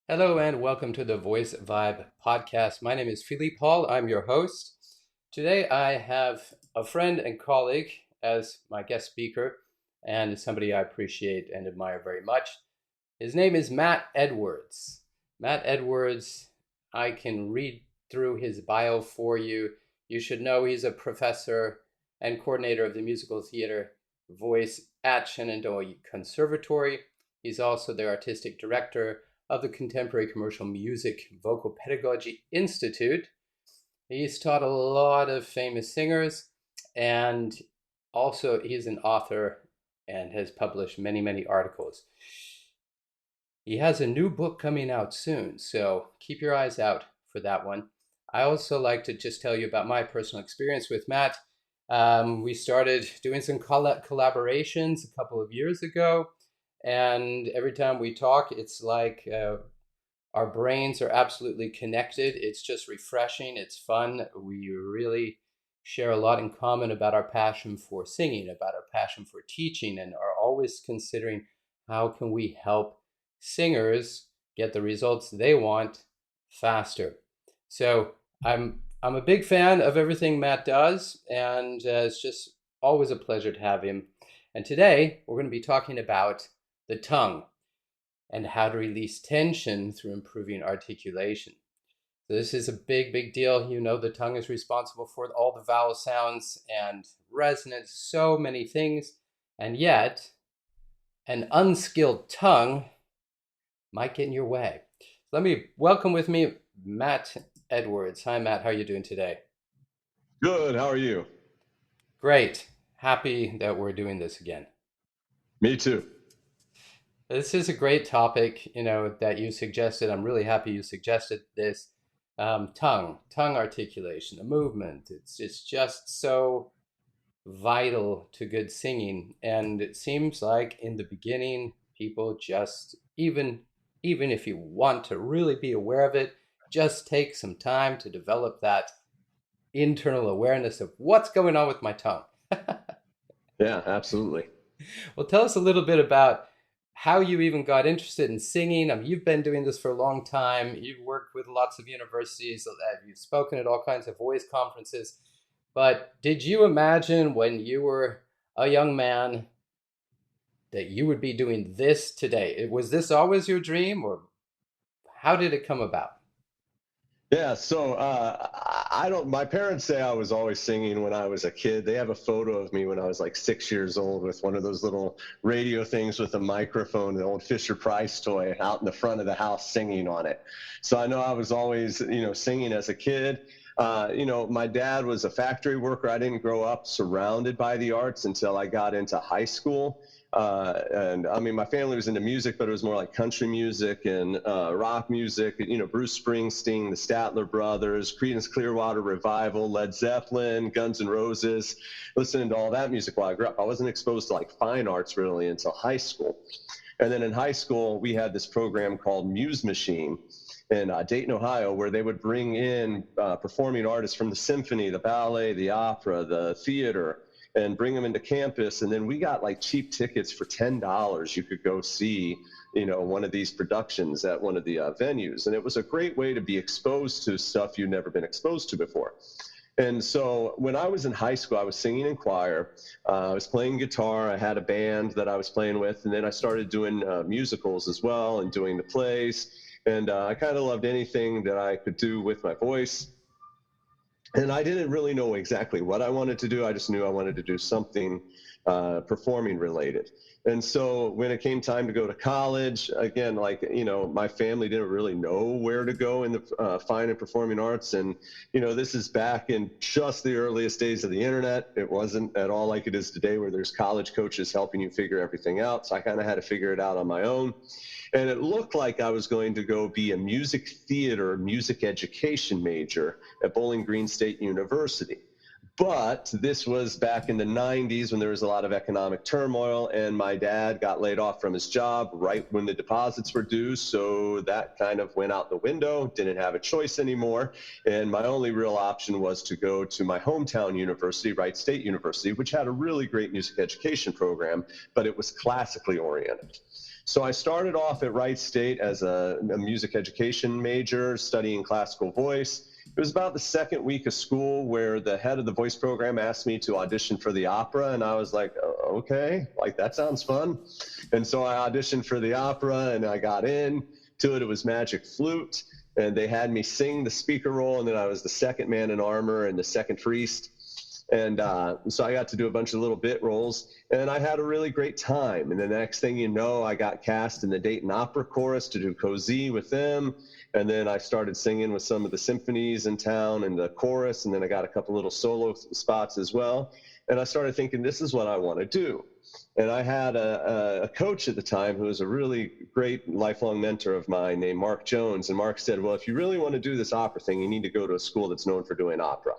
Hello and welcome to the Voice Vibe podcast. My name is Philippe Hall. I'm your host. Today I have a friend and colleague as my guest speaker and somebody I appreciate and admire very much. His name is Matt Edwards. Matt Edwards, I can read through his bio for you. You should know he's a professor and coordinator of the musical theater voice at Shenandoah Conservatory. He's also the artistic director of the Contemporary Commercial Music Vocal Pedagogy Institute. He's taught a lot of famous singers, and also he's an author and has published many, many articles. He has a new book coming out soon, so keep your eyes out for that one. I also like to just tell you about my personal experience with Matt. We started doing some collaborations a couple of years ago, and every time we talk, it's like our brains are absolutely connected. It's just refreshing. It's fun. We really share a lot in common about our passion for singing, about our passion for teaching, and are always considering how can we help singers get the results they want faster. So I'm a big fan of everything Matt does, and it's just always a pleasure to have him. And today we're going to be talking about the tongue and how to release tension through improving articulation. So this is a big, big deal. You know, the tongue is responsible for all the vowel sounds and resonance, so many things. And yet, an unskilled tongue might get in your way. Let me welcome with me Matt Edwards. Hi, Matt. How are you doing today? Good. How are you? Great. Happy that we're doing this again. Me too. This is a great topic, that you suggested. I'm really happy you suggested this. Tongue articulation, the movement. It's just so vital to good singing, and it seems like in the beginning, people just even if you want to really be aware of it, just take some time to develop that internal awareness of what's going on with my tongue. Yeah, absolutely. Well, tell us a little bit about how you even got interested in singing. I mean, you've been doing this for a long time. You've worked with lots of universities. You've spoken at all kinds of voice conferences. But did you imagine when you were a young man that you would be doing this today? Was this always your dream, or how did it come about? Yeah, so I don't. My parents say I was always singing when I was a kid. They have a photo of me when I was like 6 years old with one of those little radio things with a microphone, the old Fisher Price toy, out in the front of the house singing on it. So I know I was always, singing as a kid. My dad was a factory worker. I didn't grow up surrounded by the arts until I got into high school. And I mean, my family was into music, but it was more like country music and rock music. Bruce Springsteen, the Statler Brothers, Creedence Clearwater Revival, Led Zeppelin, Guns N' Roses. Listening to all that music while I grew up. I wasn't exposed to like fine arts really until high school. And then in high school, we had this program called Muse Machine in Dayton, Ohio, where they would bring in performing artists from the symphony, the ballet, the opera, the theater, and bring them into campus. And then we got like cheap tickets for $10. You could go see, one of these productions at one of the venues. And it was a great way to be exposed to stuff you'd never been exposed to before. And so when I was in high school, I was singing in choir. I was playing guitar. I had a band that I was playing with. And then I started doing musicals as well and doing the plays. And I kind of loved anything that I could do with my voice. And I didn't really know exactly what I wanted to do. I just knew I wanted to do something performing related. And so when it came time to go to college, again, my family didn't really know where to go in the fine and performing arts. And, this is back in just the earliest days of the internet. It wasn't at all like it is today where there's college coaches helping you figure everything out. So I kind of had to figure it out on my own. And it looked like I was going to go be a music theater, music education major at Bowling Green State University. But this was back in the 90s when there was a lot of economic turmoil, and my dad got laid off from his job right when the deposits were due. So that kind of went out the window, didn't have a choice anymore. And my only real option was to go to my hometown university, Wright State University, which had a really great music education program, but it was classically oriented. So I started off at Wright State as a music education major, studying classical voice. It was about the second week of school where the head of the voice program asked me to audition for the opera, and I was like, "Oh, okay, like that sounds fun." And so I auditioned for the opera, and I got in to it. It was Magic Flute, and they had me sing the speaker role, and then I was the second man in armor and the second priest. And so I got to do a bunch of little bit roles, and I had a really great time. And the next thing you know, I got cast in the Dayton Opera Chorus to do Così with them. And then I started singing with some of the symphonies in town and the chorus. And then I got a couple little solo spots as well. And I started thinking, this is what I want to do. And I had a coach at the time who was a really great lifelong mentor of mine named Mark Jones. And Mark said, well, if you really want to do this opera thing, you need to go to a school that's known for doing opera.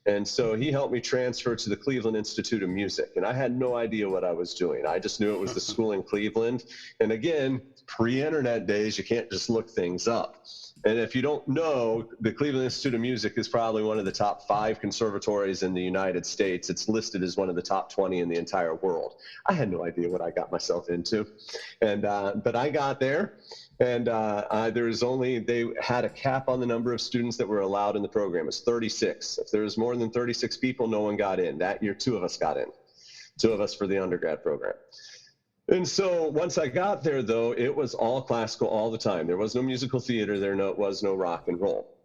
And so he helped me transfer to the Cleveland Institute of Music. And I had no idea what I was doing. I just knew it was the school in Cleveland. And again, pre-internet days, you can't just look things up. And if you don't know, the Cleveland Institute of Music is probably one of the top 5 conservatories in the United States. It's listed as one of the top 20 in the entire world. I had no idea what I got myself into. And but I got there. And they had a cap on the number of students that were allowed in the program. It's 36. If there was more than 36 people, no one got in. That year, 2 of us got in, 2 of us for the undergrad program. And so once I got there, though, it was all classical all the time. There was no musical theater. There was no rock and roll.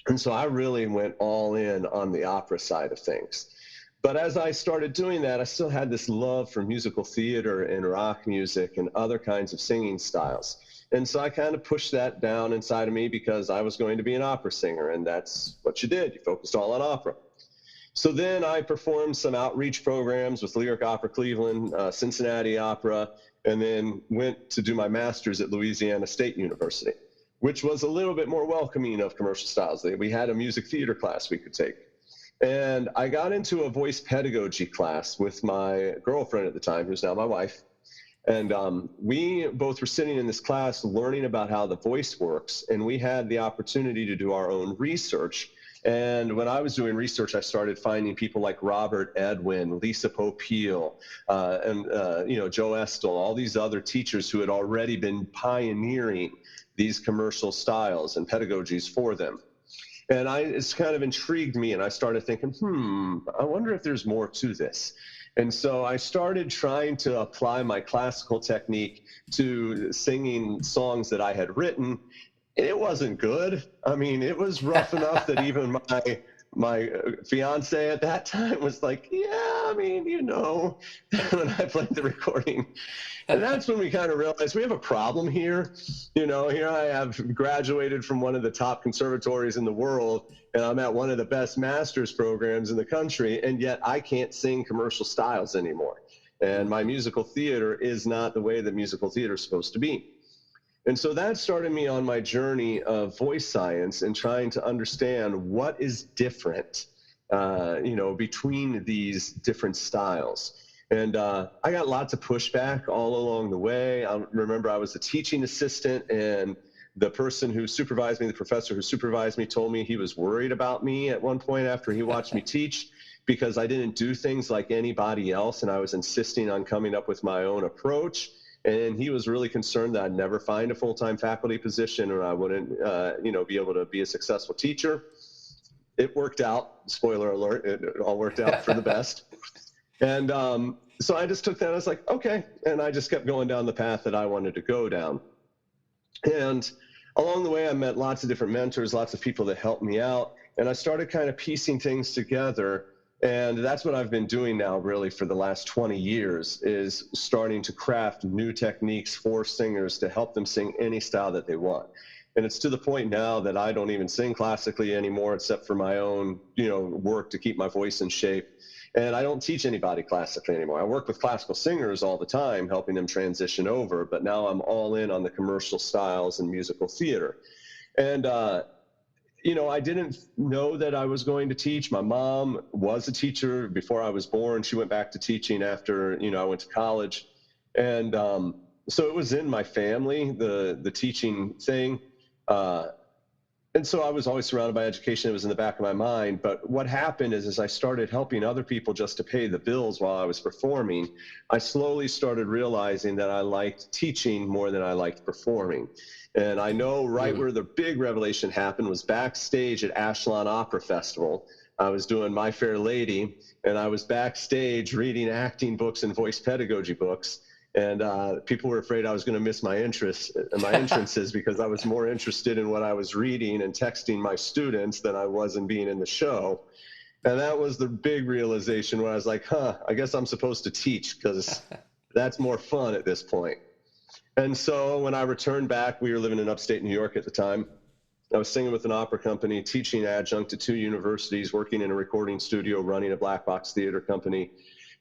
And so I really went all in on the opera side of things. But as I started doing that, I still had this love for musical theater and rock music and other kinds of singing styles. And so I kind of pushed that down inside of me because I was going to be an opera singer, and that's what you did. You focused all on opera. So then I performed some outreach programs with Lyric Opera Cleveland, Cincinnati Opera, and then went to do my master's at Louisiana State University, which was a little bit more welcoming of commercial styles. We had a music theater class we could take. And I got into a voice pedagogy class with my girlfriend at the time, who's now my wife. And we both were sitting in this class learning about how the voice works, and we had the opportunity to do our own research. And when I was doing research, I started finding people like Robert Edwin, Lisa Popeil, and Joe Estel, all these other teachers who had already been pioneering these commercial styles and pedagogies for them. And it's kind of intrigued me, and I started thinking, I wonder if there's more to this. And so I started trying to apply my classical technique to singing songs that I had written. It wasn't good. I mean, it was rough enough that even my fiance at that time was like, yeah, I mean, when I played the recording. And that's when we kind of realized we have a problem here. Here I have graduated from one of the top conservatories in the world, and I'm at one of the best master's programs in the country, and yet I can't sing commercial styles anymore. And my musical theater is not the way that musical theater is supposed to be. And so that started me on my journey of voice science and trying to understand what is different, between these different styles. And I got lots of pushback all along the way. I remember I was a teaching assistant, and the person who supervised me, the professor who supervised me, told me he was worried about me at one point after he watched me teach because I didn't do things like anybody else, and I was insisting on coming up with my own approach. And he was really concerned that I'd never find a full-time faculty position, or I wouldn't, be able to be a successful teacher. It worked out. Spoiler alert, it all worked out for the best. And so I just took that. I was like, okay. And I just kept going down the path that I wanted to go down. And along the way, I met lots of different mentors, lots of people that helped me out. And I started kind of piecing things together. And that's what I've been doing now really for the last 20 years, is starting to craft new techniques for singers to help them sing any style that they want. And it's to the point now that I don't even sing classically anymore, except for my own, work to keep my voice in shape. And I don't teach anybody classically anymore. I work with classical singers all the time, helping them transition over. But now I'm all in on the commercial styles and musical theater. And, I didn't know that I was going to teach. My mom was a teacher before I was born. She went back to teaching after, I went to college. And so it was in my family, the teaching thing. And so I was always surrounded by education. It was in the back of my mind. But what happened is I started helping other people just to pay the bills while I was performing, I slowly started realizing that I liked teaching more than I liked performing. And I know right Mm. where the big revelation happened was backstage at Ashland Opera Festival. I was doing My Fair Lady, and I was backstage reading acting books and voice pedagogy books. And people were afraid I was going to miss my entrances, because I was more interested in what I was reading and texting my students than I was in being in the show. And that was the big realization where I was like, I guess I'm supposed to teach, because that's more fun at this point. And so when I returned back, we were living in upstate New York at the time. I was singing with an opera company, teaching adjunct at 2 universities, working in a recording studio, running a black box theater company.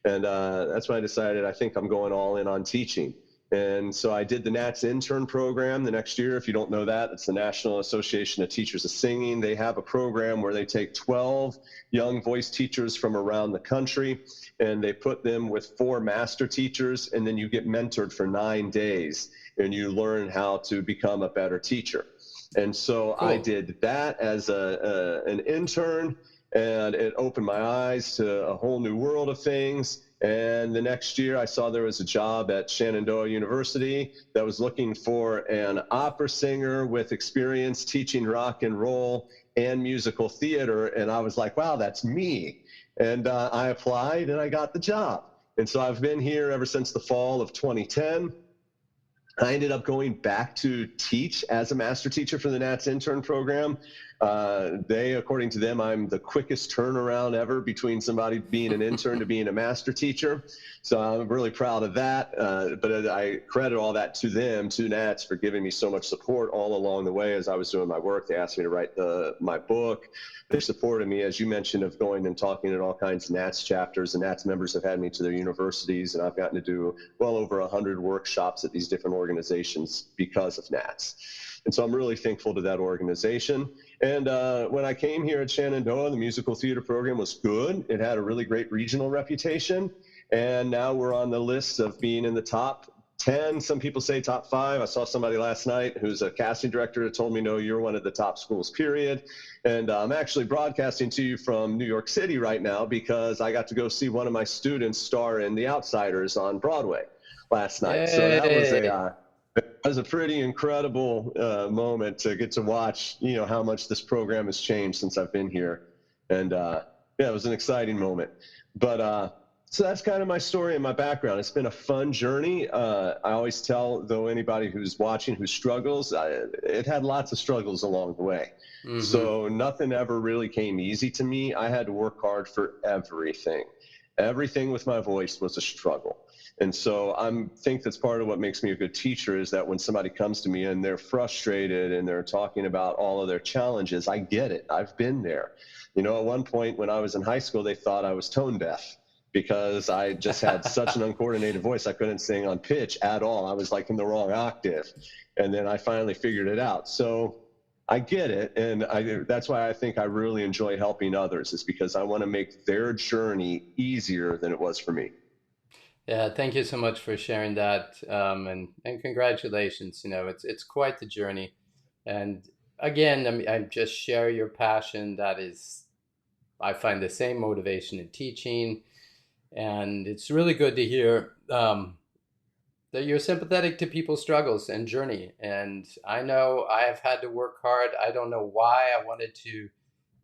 And that's when I decided I think I'm going all in on teaching. And so I did the NATS intern program the next year. If you don't know that, it's the National Association of Teachers of Singing. They have a program where they take 12 young voice teachers from around the country, and they put them with 4 master teachers, and then you get mentored for 9 days, and you learn how to become a better teacher. And so I Cool. did that as an intern, and it opened my eyes to a whole new world of things. And the next year I saw there was a job at Shenandoah University that was looking for an opera singer with experience teaching rock and roll and musical theater. And I was like, wow, that's me. And I applied and I got the job. And so I've been here ever since the fall of 2010. I ended up going back to teach as a master teacher for the NATS intern program. According to them, I'm the quickest turnaround ever between somebody being an intern to being a master teacher. So I'm really proud of that. But I credit all that to them, to NATS, for giving me so much support all along the way as I was doing my work. They asked me to write my book. They supported me, as you mentioned, of going and talking at all kinds of NATS chapters. And NATS members have had me to their universities, and I've gotten to do well over 100 workshops at these different organizations because of NATS. And so I'm really thankful to that organization. And when I came here at Shenandoah, the musical theater program was good. It had a really great regional reputation. And now we're on the list of being in the top 10. Some people say top 5. I saw somebody last night who's a casting director that told me, no, you're one of the top schools, period. And I'm actually broadcasting to you from New York City right now, because I got to go see one of my students star in The Outsiders on Broadway last night. So that was a pretty incredible moment to get to watch, how much this program has changed since I've been here. And yeah, it was an exciting moment. But so that's kind of my story and my background. It's been a fun journey. I always tell, though, anybody who's watching who struggles, it had lots of struggles along the way. Mm-hmm. So nothing ever really came easy to me. I had to work hard for everything. Everything with my voice was a struggle. And so I think that's part of what makes me a good teacher, is that when somebody comes to me and they're frustrated and they're talking about all of their challenges, I get it. I've been there. At one point when I was in high school, they thought I was tone deaf, because I just had such an uncoordinated voice. I couldn't sing on pitch at all. I was like in the wrong octave. And then I finally figured it out. So I get it. And that's why I think I really enjoy helping others, is because I want to make their journey easier than it was for me. Yeah, thank you so much for sharing that, and congratulations. It's quite the journey, and again, I just share your passion. That is, I find the same motivation in teaching, and it's really good to hear that you're sympathetic to people's struggles and journey. And I know I have had to work hard. I don't know why I wanted to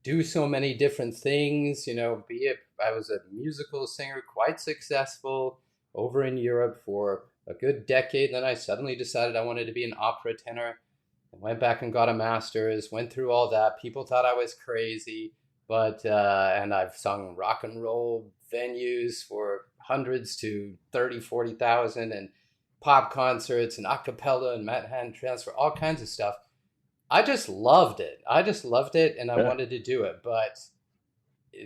do so many different things. Be it I was a musical singer, quite successful over in Europe for a good decade. Then I suddenly decided I wanted to be an opera tenor. I went back and got a master's, went through all that. People thought I was crazy, but and I've sung rock and roll venues for hundreds to 30, 40,000, and pop concerts and a cappella and Manhattan Transfer, all kinds of stuff. I just loved it. And I Yeah. wanted to do it. But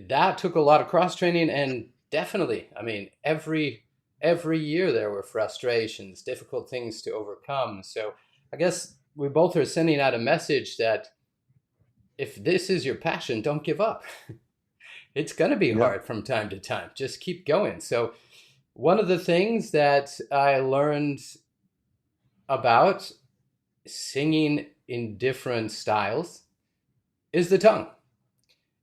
that took a lot of cross training, and definitely, I mean, every year there were frustrations, difficult things to overcome. So I guess we both are sending out a message that if this is your passion, don't give up. It's going to be Yeah. hard from time to time. Just keep going. So one of the things that I learned about singing in different styles is the tongue.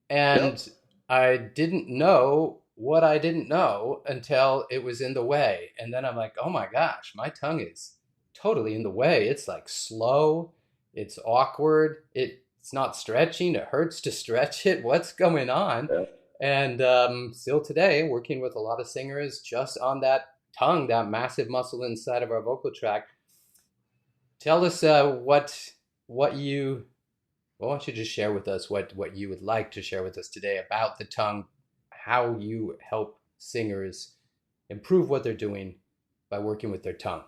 Yep. And I didn't know what I didn't know until it was in the way. And then I'm like, oh my gosh, my tongue is totally in the way. It's like slow, it's awkward, it's not stretching, it hurts to stretch it. What's going on? Yeah. And still today, working with a lot of singers just on that tongue, that massive muscle inside of our vocal tract. Tell us what you why don't you just share with us what you would like to share with us today about the tongue, how you help singers improve what they're doing by working with their tongue?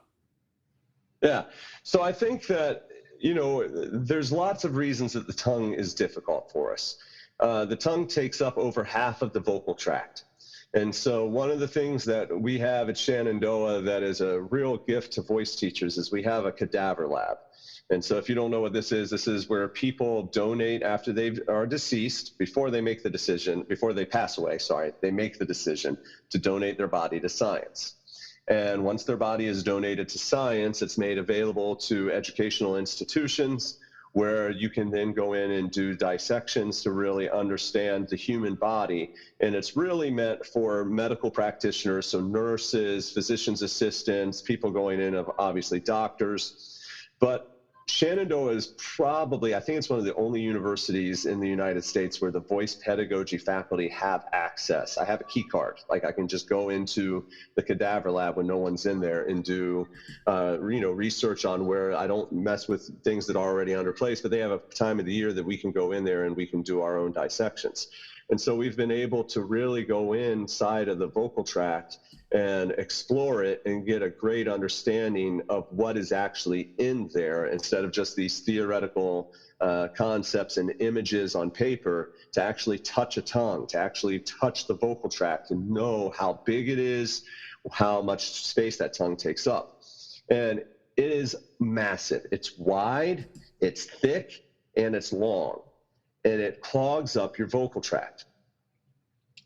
Yeah. So I think that, there's lots of reasons that the tongue is difficult for us. The tongue takes up over half of the vocal tract. And so one of the things that we have at Shenandoah that is a real gift to voice teachers is we have a cadaver lab. And so if you don't know what this is where people donate after they are deceased, before they make the decision, before they pass away, sorry, they make the decision to donate their body to science. And once their body is donated to science, it's made available to educational institutions where you can then go in and do dissections to really understand the human body. And it's really meant for medical practitioners, so nurses, physician's assistants, people going in, obviously doctors. But Shenandoah is probably, I think it's one of the only universities in the United States where the voice pedagogy faculty have access. I have a key card. Like I can just go into the cadaver lab when no one's in there and do, research on where I don't mess with things that are already under place, but they have a time of the year that we can go in there and we can do our own dissections. And so we've been able to really go inside of the vocal tract and explore it and get a great understanding of what is actually in there instead of just these theoretical concepts and images on paper, to actually touch a tongue, to actually touch the vocal tract and know how big it is, how much space that tongue takes up. And it is massive. It's wide, it's thick, and it's long. And it clogs up your vocal tract.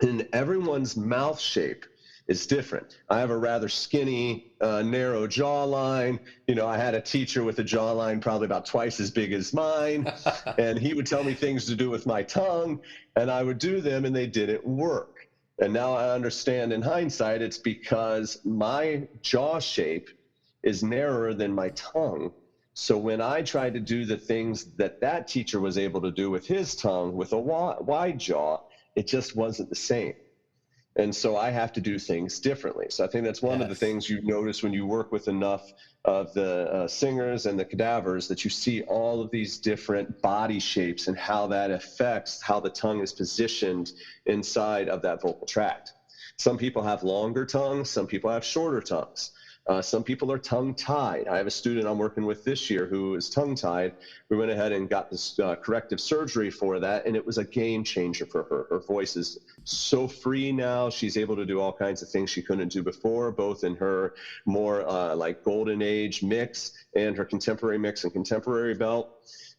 And everyone's mouth shape is different. I have a rather skinny, narrow jawline. I had a teacher with a jawline probably about twice as big as mine, and he would tell me things to do with my tongue, and I would do them, and they didn't work. And now I understand in hindsight, it's because my jaw shape is narrower than my tongue. So when I tried to do the things that teacher was able to do with his tongue with a wide jaw, it just wasn't the same. And so I have to do things differently. So I think that's one of the Yes. things you notice when you work with enough of the singers and the cadavers, that you see all of these different body shapes and how that affects how the tongue is positioned inside of that vocal tract. Some people have longer tongues, some people have shorter tongues. Some people are tongue-tied. I have a student I'm working with this year who is tongue-tied. We went ahead and got this corrective surgery for that, and it was a game changer for her. Her voice is so free now. She's able to do all kinds of things she couldn't do before, both in her more like golden age mix and her contemporary mix and contemporary belt.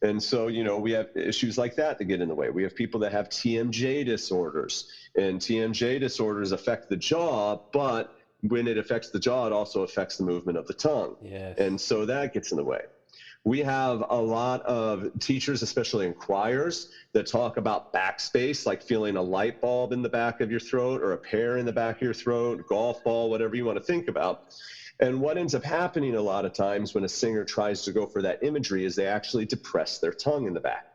And so, we have issues like that that get in the way. We have people that have TMJ disorders, and TMJ disorders affect the jaw, but when it affects the jaw, it also affects the movement of the tongue. Yes. And so that gets in the way. We have a lot of teachers, especially in choirs, that talk about backspace, like feeling a light bulb in the back of your throat or a pear in the back of your throat, golf ball, whatever you want to think about. And what ends up happening a lot of times when a singer tries to go for that imagery is they actually depress their tongue in the back.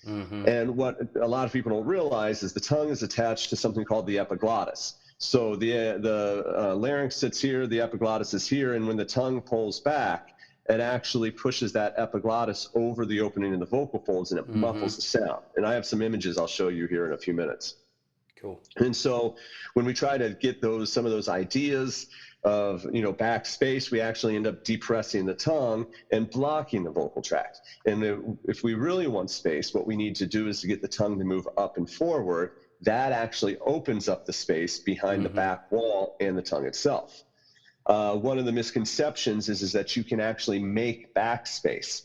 Mm-hmm. And what a lot of people don't realize is the tongue is attached to something called the epiglottis. So the larynx sits here, the epiglottis is here, and when the tongue pulls back, it actually pushes that epiglottis over the opening in the vocal folds, and it Mm-hmm. muffles the sound. And I have some images I'll show you here in a few minutes. Cool. And so when we try to get some of those ideas of backspace, we actually end up depressing the tongue and blocking the vocal tract. And if we really want space, what we need to do is to get the tongue to move up and forward. That actually opens up the space behind the Mm-hmm. back wall and the tongue itself. One of the misconceptions is that you can actually make backspace.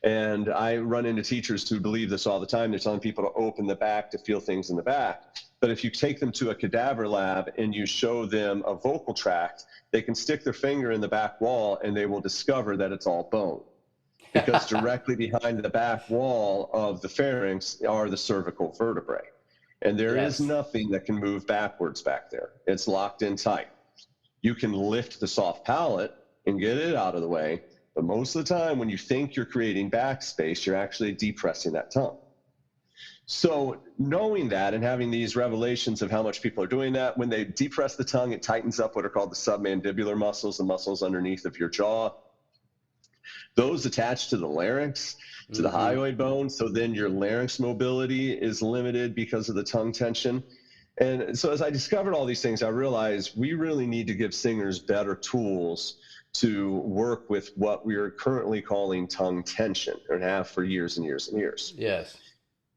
And I run into teachers who believe this all the time. They're telling people to open the back to feel things in the back. But if you take them to a cadaver lab and you show them a vocal tract, they can stick their finger in the back wall and they will discover that it's all bone. because directly behind the back wall of the pharynx are the cervical vertebrae. And there is Yes. nothing that can move backwards back there. It's locked in tight. You can lift the soft palate and get it out of the way, but most of the time when you think you're creating backspace, you're actually depressing that tongue. So knowing that and having these revelations of how much people are doing that, when they depress the tongue, it tightens up what are called the submandibular muscles, the muscles underneath of your jaw. Those attach to the larynx, to the hyoid bone. So then your larynx mobility is limited because of the tongue tension. And so as I discovered all these things, I realized we really need to give singers better tools to work with what we are currently calling tongue tension, and have for years and years and years. Yes.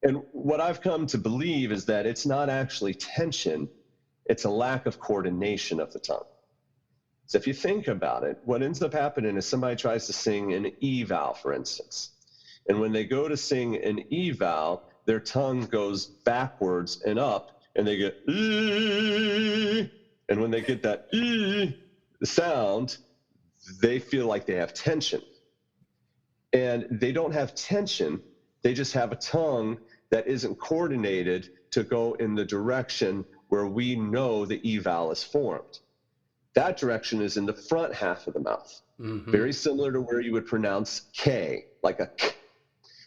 And what I've come to believe is that it's not actually tension, it's a lack of coordination of the tongue. So if you think about it, what ends up happening is somebody tries to sing an E vowel, for instance. And when they go to sing an E vowel, their tongue goes backwards and up, and they get E. And when they get that E sound, they feel like they have tension. And they don't have tension, they just have a tongue that isn't coordinated to go in the direction where we know the E vowel is formed. That direction is in the front half of the mouth, very similar to where you would pronounce K, like a K.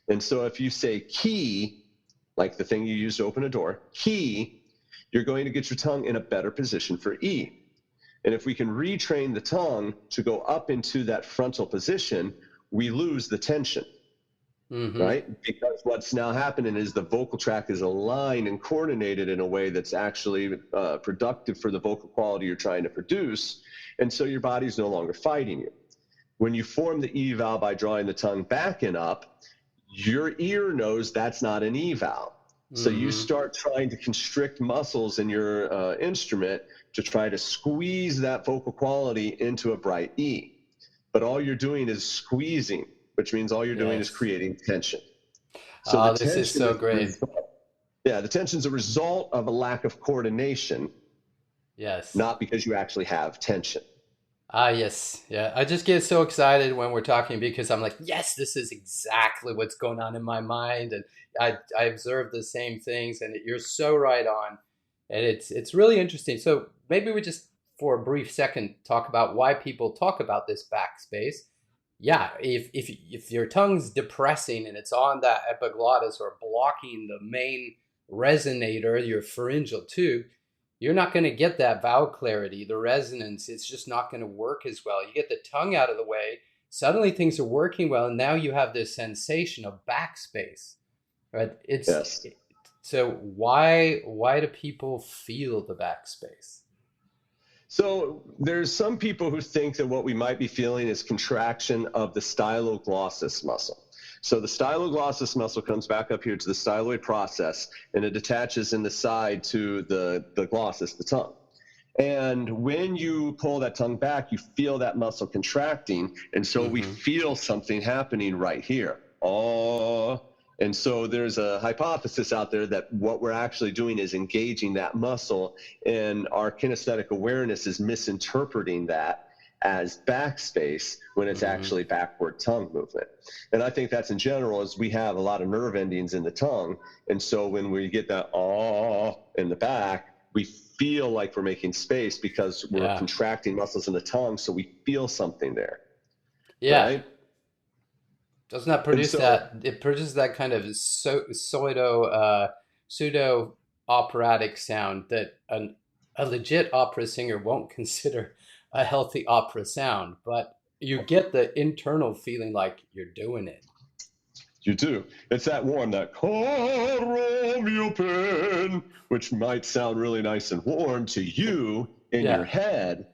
And so if you say key, like the thing you use to open a door, key, you're going to get your tongue in a better position for E. And if we can retrain the tongue to go up into that frontal position, we lose the tension. Right? Because what's now happening is the vocal tract is aligned and coordinated in a way that's actually productive for the vocal quality you're trying to produce. And so your body's no longer fighting you. When you form the E vowel by drawing the tongue back and up, your ear knows that's not an E vowel. So you start trying to constrict muscles in your instrument to try to squeeze that vocal quality into a bright E. But all you're doing is squeezing, which means all you're doing is creating tension. So the This is tension so great. the tension's a result of a lack of coordination, Yes. not because you actually have tension. Yes. Yeah. I just get so excited when we're talking because I'm like, yes, this is exactly what's going on in my mind. And I observe the same things, and you're so right on. And it's really interesting. So maybe we just, for a brief second, talk about why people talk about this backspace. Yeah, if your tongue's depressing and it's on that epiglottis or blocking the main resonator, your pharyngeal tube, you're not going to get that vowel clarity, the resonance. It's just not going to work as well. You get the tongue out of the way, suddenly things are working well, and now you have this sensation of backspace, right? Yes. So why do people feel the backspace? So there's some people who think that what we might be feeling is contraction of the styloglossus muscle. So the styloglossus muscle comes back up here to the styloid process, and it attaches in the side to the glossus, the tongue. And when you pull that tongue back, you feel that muscle contracting, and so we feel something happening right here. Oh. And so there's a hypothesis out there that what we're actually doing is engaging that muscle, and our kinesthetic awareness is misinterpreting that as backspace when it's actually backward tongue movement. And I think that's in general, as we have a lot of nerve endings in the tongue. And so when we get that in the back, we feel like we're making space because we're contracting muscles in the tongue. So we feel something there. Yeah. Right? Doesn't that produce that? It produces that kind of pseudo operatic sound that a legit opera singer won't consider a healthy opera sound, but you get the internal feeling like you're doing it. You do. It's that warm, that pen, which might sound really nice and warm to you in your head,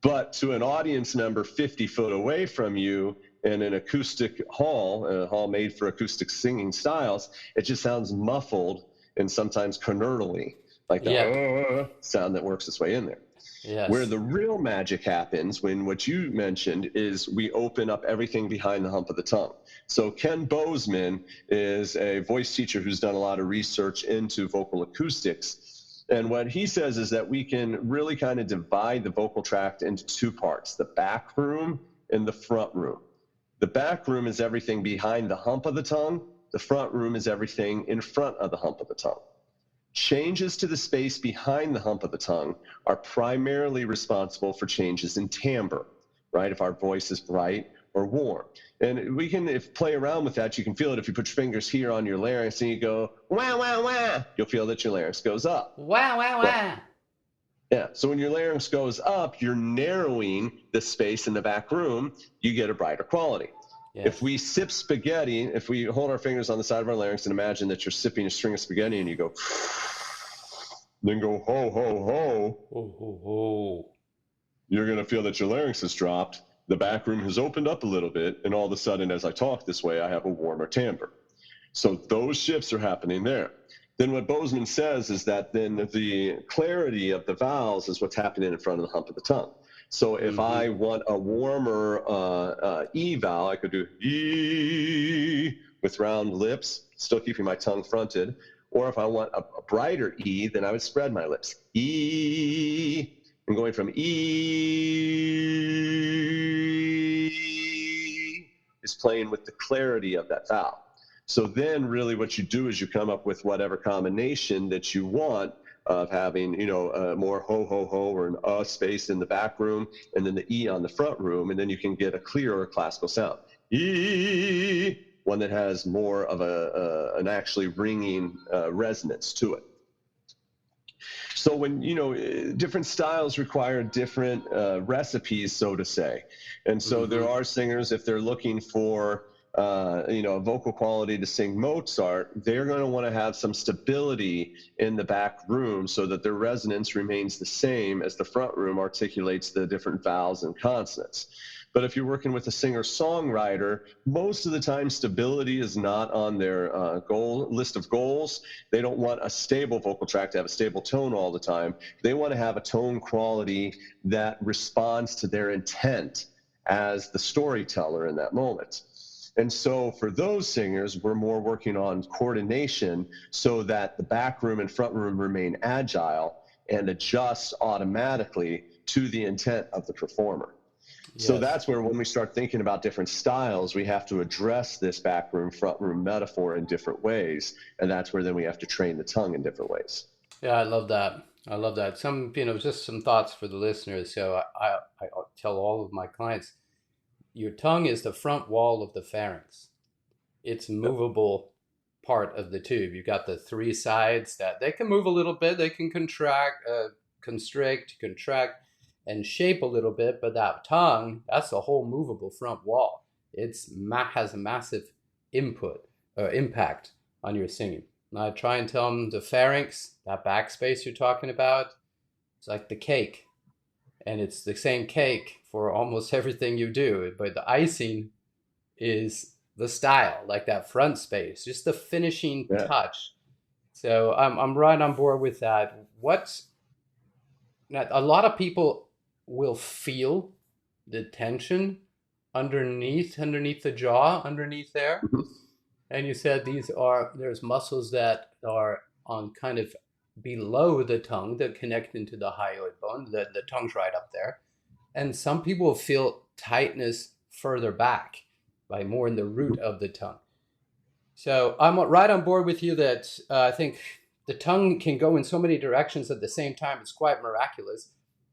but to an audience member 50 foot away from you in an acoustic hall, a hall made for acoustic singing styles, it just sounds muffled and sometimes connertally, like the sound that works its way in there. Yes. Where the real magic happens, when what you mentioned is we open up everything behind the hump of the tongue. So Ken Bozeman is a voice teacher who's done a lot of research into vocal acoustics. And what he says is that we can really kind of divide the vocal tract into two parts, the back room and the front room. The back room is everything behind the hump of the tongue. The front room is everything in front of the hump of the tongue. Changes to the space behind the hump of the tongue are primarily responsible for changes in timbre, right? If our voice is bright or warm. And we can play around with that. You can feel it if you put your fingers here on your larynx and you go, wah, wah, wah. You'll feel that your larynx goes up. Wow, wow, wow. Yeah, so when your larynx goes up, you're narrowing the space in the back room, you get a brighter quality. Yes. If we sip spaghetti, if we hold our fingers on the side of our larynx and imagine that you're sipping a string of spaghetti and you go, then go ho, ho, ho, ho, ho, ho, you're going to feel that your larynx has dropped, the back room has opened up a little bit, and all of a sudden, as I talk this way, I have a warmer timbre. So those shifts are happening there. Then what Bozeman says is that then the clarity of the vowels is what's happening in front of the hump of the tongue. So if I want a warmer E vowel, I could do E with round lips, still keeping my tongue fronted. Or if I want a brighter E, then I would spread my lips. E. And going from E is playing with the clarity of that vowel. So then really what you do is you come up with whatever combination that you want of having, more ho, ho, ho or an space in the back room and then the E on the front room. And then you can get a clearer classical sound. E, one that has more of an actually ringing resonance to it. So when, different styles require different recipes, so to say. And so there are singers, if they're looking for, a vocal quality to sing Mozart, they're going to want to have some stability in the back room so that their resonance remains the same as the front room articulates the different vowels and consonants. But if you're working with a singer-songwriter, most of the time stability is not on their list of goals. They don't want a stable vocal tract to have a stable tone all the time. They want to have a tone quality that responds to their intent as the storyteller in that moment. And so for those singers, we're more working on coordination so that the back room and front room remain agile and adjust automatically to the intent of the performer. Yes. So that's where when we start thinking about different styles, we have to address this back room, front room metaphor in different ways. And that's where then we have to train the tongue in different ways. Yeah, I love that. I love that. Some, just some thoughts for the listeners. So I tell all of my clients, your tongue is the front wall of the pharynx. It's a movable part of the tube. You've got the three sides that they can move a little bit. They can contract, constrict, contract, and shape a little bit. But that tongue, that's the whole movable front wall. Has a massive impact on your singing. And I try and tell them the pharynx, that backspace you're talking about, it's like the cake. And it's the same cake for almost everything you do. But the icing is the style, like that front space, just the finishing touch. So I'm right on board with that. A lot of people will feel the tension underneath the jaw, underneath there. And you said there's muscles that are on kind of below the tongue that connect into the hyoid bone. The tongue's right up there. And some people feel tightness further back, like more in the root of the tongue. So I'm right on board with you that I think the tongue can go in so many directions at the same time. It's quite miraculous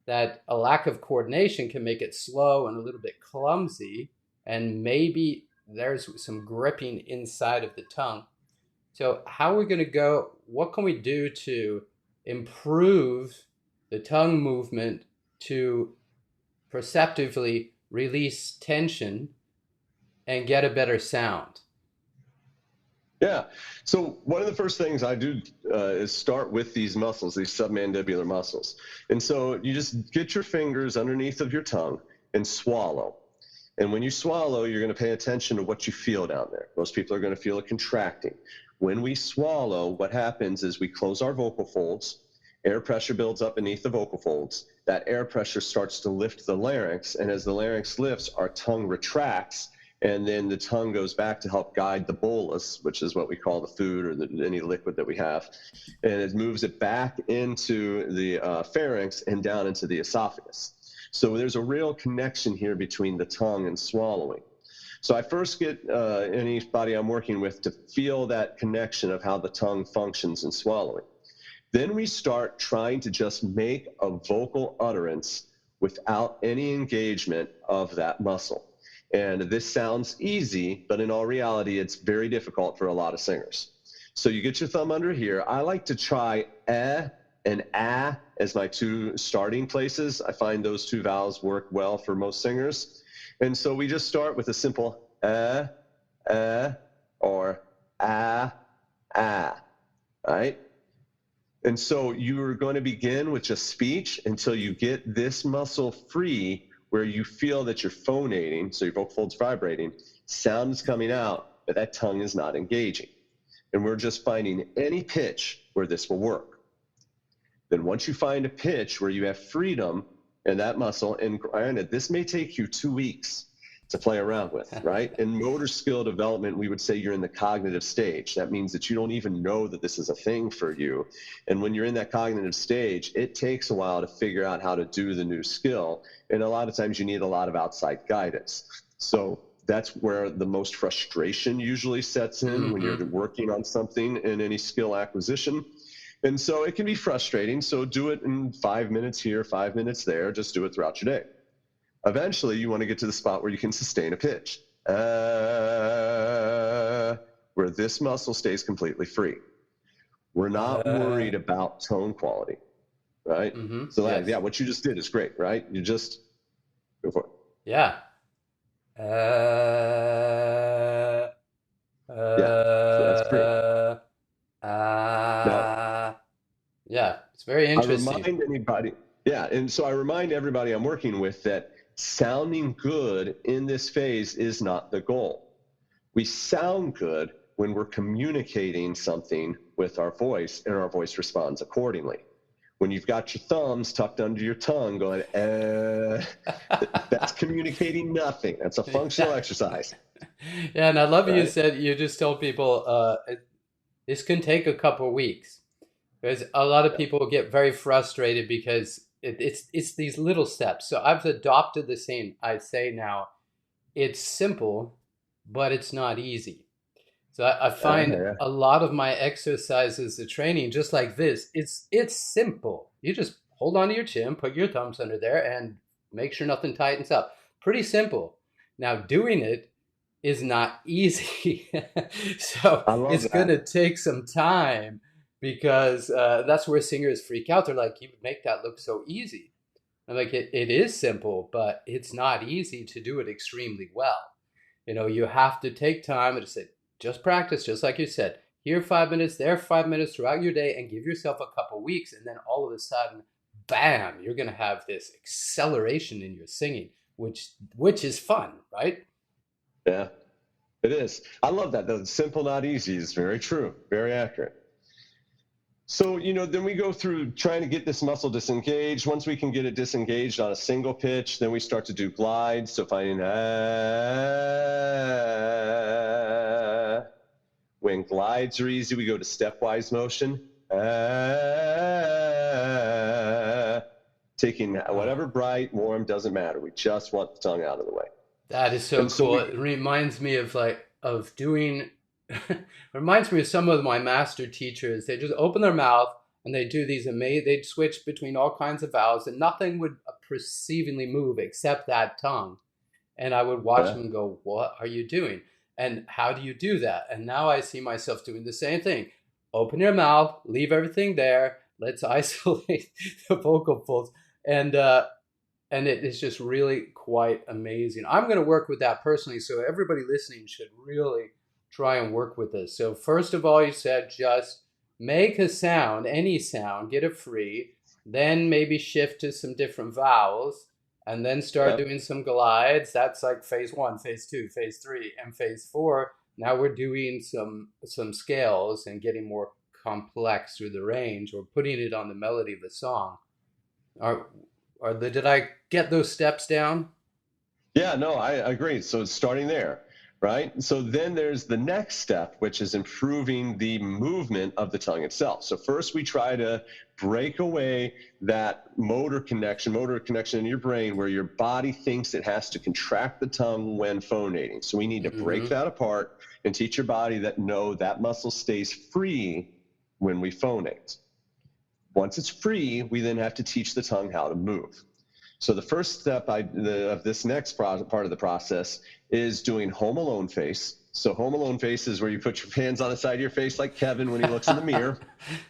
that a lack of coordination can make it slow and a little bit clumsy. And maybe there's some gripping inside of the tongue. So how are we going to go? What can we do to improve the tongue movement to perceptively release tension and get a better sound? Yeah. So one of the first things I do is start with these muscles, these submandibular muscles. And so you just get your fingers underneath of your tongue and swallow. And when you swallow, you're going to pay attention to what you feel down there. Most people are going to feel it contracting. When we swallow, what happens is we close our vocal folds. Air pressure builds up beneath the vocal folds. That air pressure starts to lift the larynx. And as the larynx lifts, our tongue retracts. And then the tongue goes back to help guide the bolus, which is what we call the food or any liquid that we have. And it moves it back into the pharynx and down into the esophagus. So there's a real connection here between the tongue and swallowing. So I first get anybody I'm working with to feel that connection of how the tongue functions in swallowing. Then we start trying to just make a vocal utterance without any engagement of that muscle. And this sounds easy, but in all reality, it's very difficult for a lot of singers. So you get your thumb under here. I like to try eh and ah as my two starting places. I find those two vowels work well for most singers. And so we just start with a simple or ah, right? And so you're going to begin with just speech until you get this muscle free where you feel that you're phonating, so your vocal folds vibrating, sound is coming out, but that tongue is not engaging. And we're just finding any pitch where this will work. Then once you find a pitch where you have freedom in that muscle, and granted, this may take you 2 weeks to play around with, right? In motor skill development, we would say you're in the cognitive stage. That means that you don't even know that this is a thing for you. And when you're in that cognitive stage, it takes a while to figure out how to do the new skill. And a lot of times you need a lot of outside guidance. So that's where the most frustration usually sets in when you're working on something in any skill acquisition. And so it can be frustrating. So do it in 5 minutes here, 5 minutes there. Just do it throughout your day. Eventually, you want to get to the spot where you can sustain a pitch, where this muscle stays completely free. We're not worried about tone quality, right? So yes. Yeah, what you just did is great, right? You just go for it. Yeah. So that's great. Now, yeah, it's very interesting. I remind anybody, and so I remind everybody I'm working with that sounding good in this phase is not the goal. We sound good when we're communicating something with our voice, and our voice responds accordingly. When you've got your thumbs tucked under your tongue going, that's communicating nothing. That's a functional exercise. Yeah, and I love you said, you just told people this can take a couple weeks. Because a lot of people get very frustrated because it's these little steps. So I've adopted the saying, I say now, it's simple, but it's not easy. So I find a lot of my exercises, the training, just like this, it's simple. You just hold on to your chin, put your thumbs under there, and make sure nothing tightens up. Pretty simple. Now doing it is not easy. So it's going to take some time. Because that's where singers freak out. They're like, you make that look so easy. I'm like, it is simple, but it's not easy to do it extremely well. You know, you have to take time and just practice, just like you said. Here 5 minutes, there 5 minutes throughout your day, and give yourself a couple weeks. And then all of a sudden, bam, you're going to have this acceleration in your singing, which is fun, right? Yeah, it is. I love that. The simple, not easy is very true, very accurate. So, then we go through trying to get this muscle disengaged. Once we can get it disengaged on a single pitch, then we start to do glides. So finding when glides are easy, we go to stepwise motion. Taking whatever bright, warm, doesn't matter. We just want the tongue out of the way. That is so cool. It reminds me of doing... reminds me of some of my master teachers. They just open their mouth and they do these amazing, they'd switch between all kinds of vowels and nothing would perceivingly move except that tongue. And I would watch them and go, what are you doing? And how do you do that? And now I see myself doing the same thing. Open your mouth, leave everything there. Let's isolate the vocal folds. And it is just really quite amazing. I'm going to work with that personally. So everybody listening should really try and work with this. So first of all, you said just make a sound, any sound, get it free, then maybe shift to some different vowels, and then start doing some glides. That's like phase 1, phase 2, phase 3, and phase 4. Now we're doing some scales and getting more complex through the range, or putting it on the melody of the song. Did I get those steps down? Yeah, no, I agree. So it's starting there. right? So then there's the next step, which is improving the movement of the tongue itself. So first we try to break away that motor connection in your brain where your body thinks it has to contract the tongue when phonating. So we need to break that apart and teach your body that no, that muscle stays free when we phonate. Once it's free, we then have to teach the tongue how to move. So the first step of this next part of the process is doing home alone face. So home alone face is where you put your hands on the side of your face like Kevin when he looks in the mirror,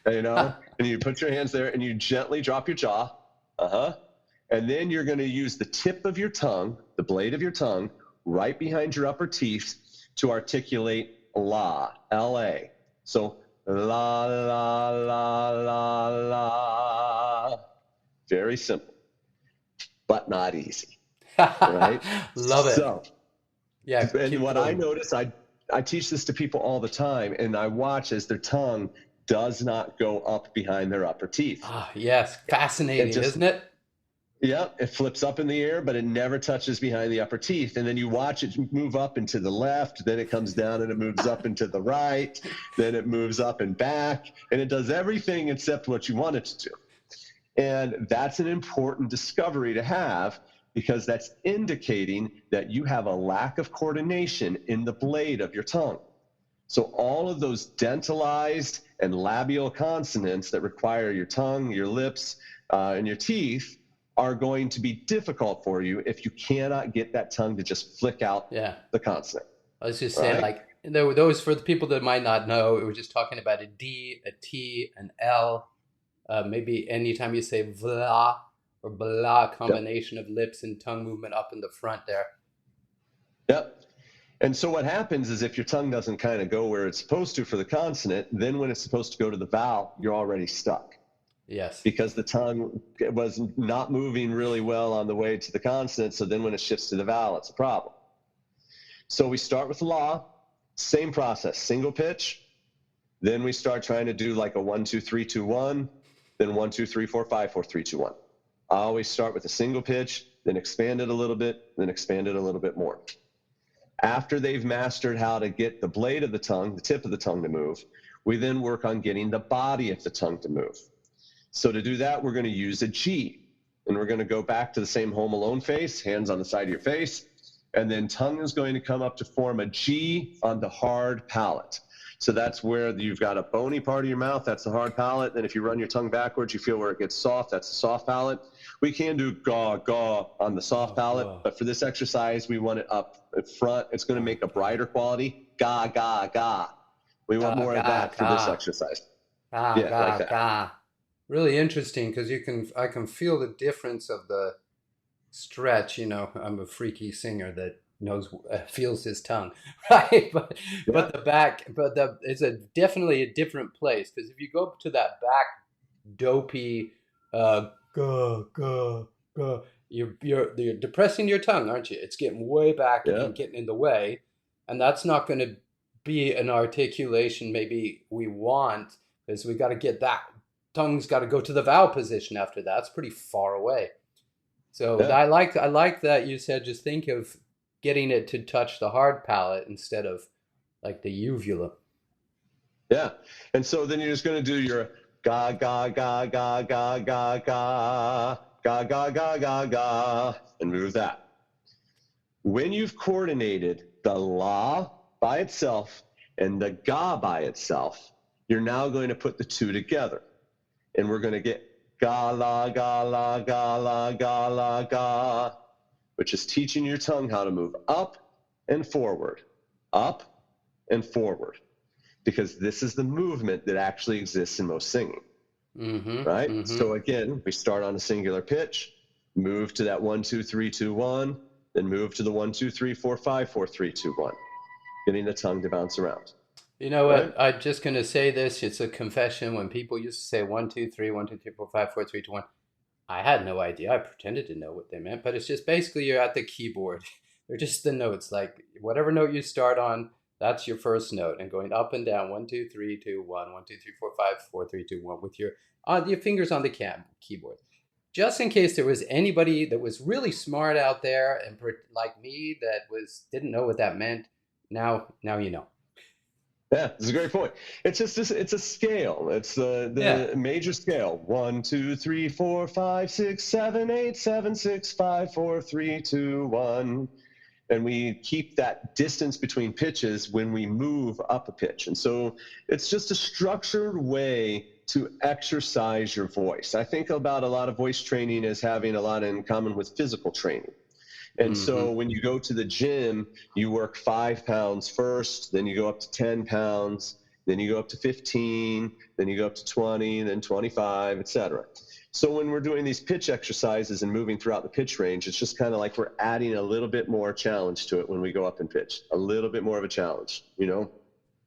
and you put your hands there and you gently drop your jaw. And then you're going to use the tip of your tongue, the blade of your tongue, right behind your upper teeth to articulate la, L-A. So la, la, la, la, la. Very simple, but not easy, right? Love it. So, yeah. And what I notice, I teach this to people all the time, and I watch as their tongue does not go up behind their upper teeth. Ah, yes. Fascinating, isn't it? Yeah, it flips up in the air, but it never touches behind the upper teeth. And then you watch it move up and to the left, then it comes down and it moves up and to the right, then it moves up and back, and it does everything except what you want it to do. And that's an important discovery to have because that's indicating that you have a lack of coordination in the blade of your tongue. So all of those dentalized and labial consonants that require your tongue, your lips, and your teeth are going to be difficult for you if you cannot get that tongue to just flick out the consonant. I was just saying, like, those for the people that might not know, it was just talking about a D, a T, an L. Maybe anytime you say vla or blah, combination of lips and tongue movement up in the front there. Yep. And so what happens is if your tongue doesn't kind of go where it's supposed to for the consonant, then when it's supposed to go to the vowel, you're already stuck. Yes. Because the tongue was not moving really well on the way to the consonant, so then when it shifts to the vowel, it's a problem. So we start with la, same process, single pitch. Then we start trying to do like a 1, 2, 3, 2, 1. Then 1, 2, 3, 4, 5, 4, 3, 2, 1. I always start with a single pitch, then expand it a little bit, then expand it a little bit more. After they've mastered how to get the blade of the tongue, the tip of the tongue to move, we then work on getting the body of the tongue to move. So to do that, we're going to use a G. And we're going to go back to the same home alone face, hands on the side of your face. And then tongue is going to come up to form a G on the hard palate. So that's where you've got a bony part of your mouth, that's the hard palate. Then if you run your tongue backwards, you feel where it gets soft, that's the soft palate. We can do ga, ga on the soft palate, but for this exercise, we want it up front. It's going to make a brighter quality. Ga, ga, ga. We want more of that for this exercise. Ga, ga, like that. Ga. Really interesting because I can feel the difference of the stretch. You know, I'm a freaky singer that feels his tongue, right? But the back, it's definitely a different place because if you go up to that back dopey ga ga ga, you're depressing your tongue, aren't you? It's getting way back and getting in the way, and that's not going to be an articulation maybe we want because we got to get that. Tongue's got to go to the vowel position after that. It's pretty far away. So I like that you said just think of getting it to touch the hard palate instead of like the uvula. Yeah. And so then you're just going to do your ga, ga, ga, ga, ga, ga, ga, ga, ga, ga, ga, ga, and move that. When you've coordinated the la by itself and the ga by itself, you're now going to put the two together. And we're going to get ga, la, ga, la, ga, la, ga, la, ga, which is teaching your tongue how to move up and forward, because this is the movement that actually exists in most singing, right? Mm-hmm. So again, we start on a singular pitch, move to that 1, 2, 3, 2, 1, then move to the 1, 2, 3, 4, 5, 4, 3, 2, 1, getting the tongue to bounce around. You know what? Right? I'm just going to say this. It's a confession. When people used to say 1, 2, 3, 1, 2, 3, 4, 5, 4, 3, 2, 1, I had no idea. I pretended to know what they meant, but it's just basically you're at the keyboard. They're just the notes. Like whatever note you start on, that's your first note, and going up and down 1, 2, 3, 2, 1, 1, 2, 3, 4, 5, 4, 3, 2, 1 with your fingers on the keyboard. Just in case there was anybody that was really smart out there and like me that didn't know what that meant, Now you know. Yeah, this is a great point. It's just this, it's a scale. It's Yeah. the major scale. 1, 2, 3, 4, 5, 6, 7, 8, 7, 6, 5, 4, 3, 2, 1. And we keep that distance between pitches when we move up a pitch. And so it's just a structured way to exercise your voice. I think about a lot of voice training as having a lot in common with physical training. And Mm-hmm. so when you go to the gym, you work 5 pounds first, then you go up to 10 pounds, then you go up to 15, then you go up to 20, then 25, etc. So when we're doing these pitch exercises and moving throughout the pitch range, it's just kind of like we're adding a little bit more challenge to it when we go up in pitch, a little bit more of a challenge,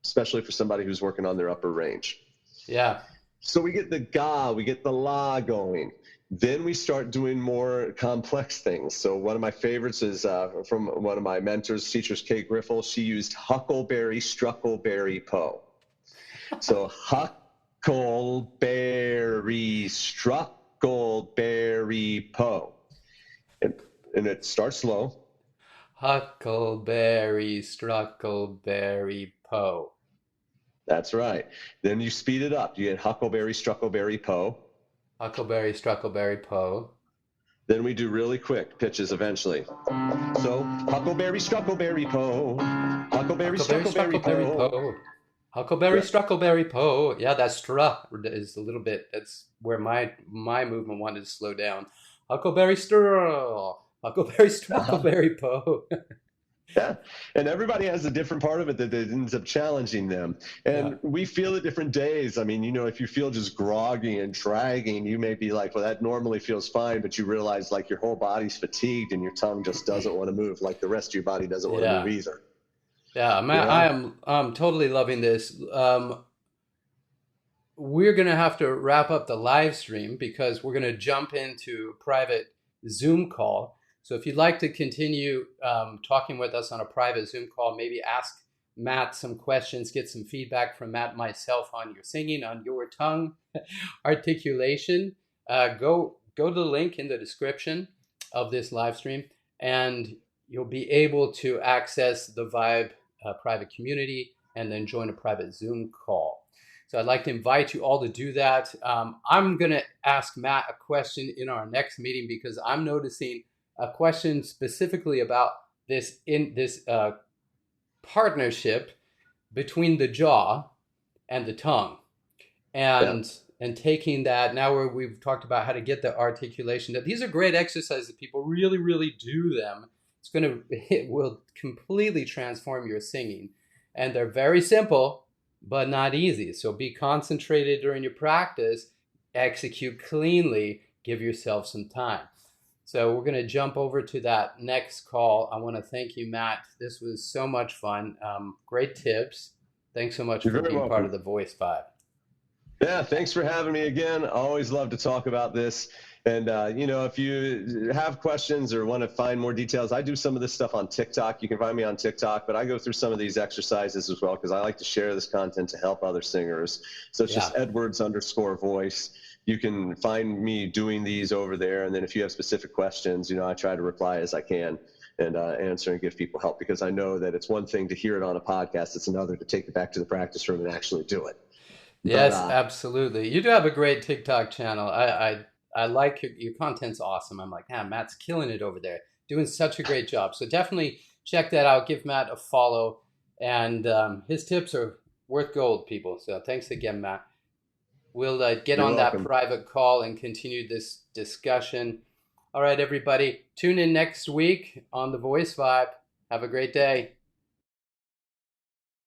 especially for somebody who's working on their upper range. Yeah. So we get the ga, we get the la going. Then we start doing more complex things. So one of my favorites is from one of my mentors, teachers, Kay Griffel. She used huckleberry, struckleberry, po. So huckleberry, struckleberry, po. And it starts slow. Huckleberry, struckleberry, po. That's right. Then you speed it up. You get huckleberry, struckleberry, po. Huckleberry, struckleberry, po. Then we do really quick pitches eventually. So huckleberry, struckleberry, po. Huckleberry, Huckleberry, struckleberry, struckleberry, po. po. Huckleberry, Yeah. struckleberry, po. Yeah, that stra is a little bit. That's where my movement wanted to slow down. Huckleberry, Huckleberry, struckleberry, po. Yeah. And everybody has a different part of it that ends up challenging them. Yeah. And we feel it different days. I mean, if you feel just groggy and dragging, you may be like, well, that normally feels fine, but you realize like your whole body's fatigued and your tongue just doesn't want to move, like the rest of your body doesn't want to move Yeah. either. Yeah. I am totally loving this. We're going to have to wrap up the live stream because we're going to jump into a private Zoom call. So if you'd like to continue talking with us on a private Zoom call, maybe ask Matt some questions, get some feedback from Matt and myself on your singing, on your tongue articulation, go to the link in the description of this live stream, and you'll be able to access the Vibe private community and then join a private Zoom call. So I'd like to invite you all to do that. I'm going to ask Matt a question in our next meeting because I'm noticing a question specifically about this partnership between the jaw and the tongue, and taking that now where we've talked about how to get the articulation. That these are great exercises. People really do them. It will completely transform your singing, and they're very simple but not easy. So be concentrated during your practice, execute cleanly, give yourself some time. So we're going to jump over to that next call. I want to thank you, Matt. This was so much fun. Great tips. Thanks so much for being part of the Voice Vibe. Yeah, thanks for having me again. I always love to talk about this. And, if you have questions or want to find more details, I do some of this stuff on TikTok. You can find me on TikTok, but I go through some of these exercises as well because I like to share this content to help other singers. So it's just Edwards_voice. You can find me doing these over there. And then if you have specific questions, I try to reply as I can and answer and give people help because I know that it's one thing to hear it on a podcast. It's another to take it back to the practice room and actually do it. Yes, absolutely. You do have a great TikTok channel. I like your content's awesome. I'm like, Matt's killing it over there, doing such a great job. So definitely check that out. Give Matt a follow, and his tips are worth gold, people. So thanks again, Matt. We'll get on that private call and continue this discussion. All right, everybody, tune in next week on the Voice Vibe. Have a great day.